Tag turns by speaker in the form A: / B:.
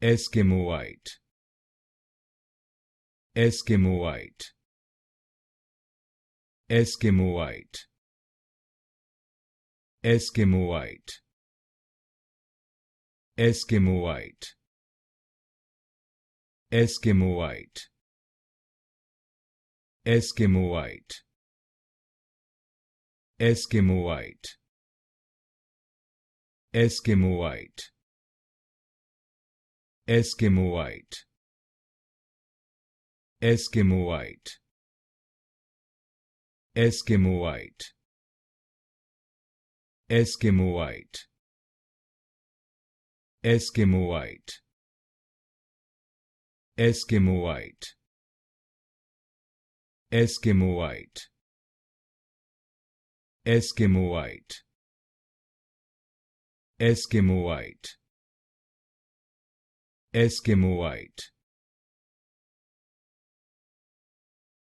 A: Eskimoite, Eskimoite, Eskimoite, Eskimoite, Eskimoite, Eskimoite, Eskimoite, Eskimoite, Eskimoite, Eskimoite, Eskimoite, Eskimoite, Eskimoite, Eskimoite, Eskimoite, Eskimoite, Eskimoite, Eskimoite, Eskimoite,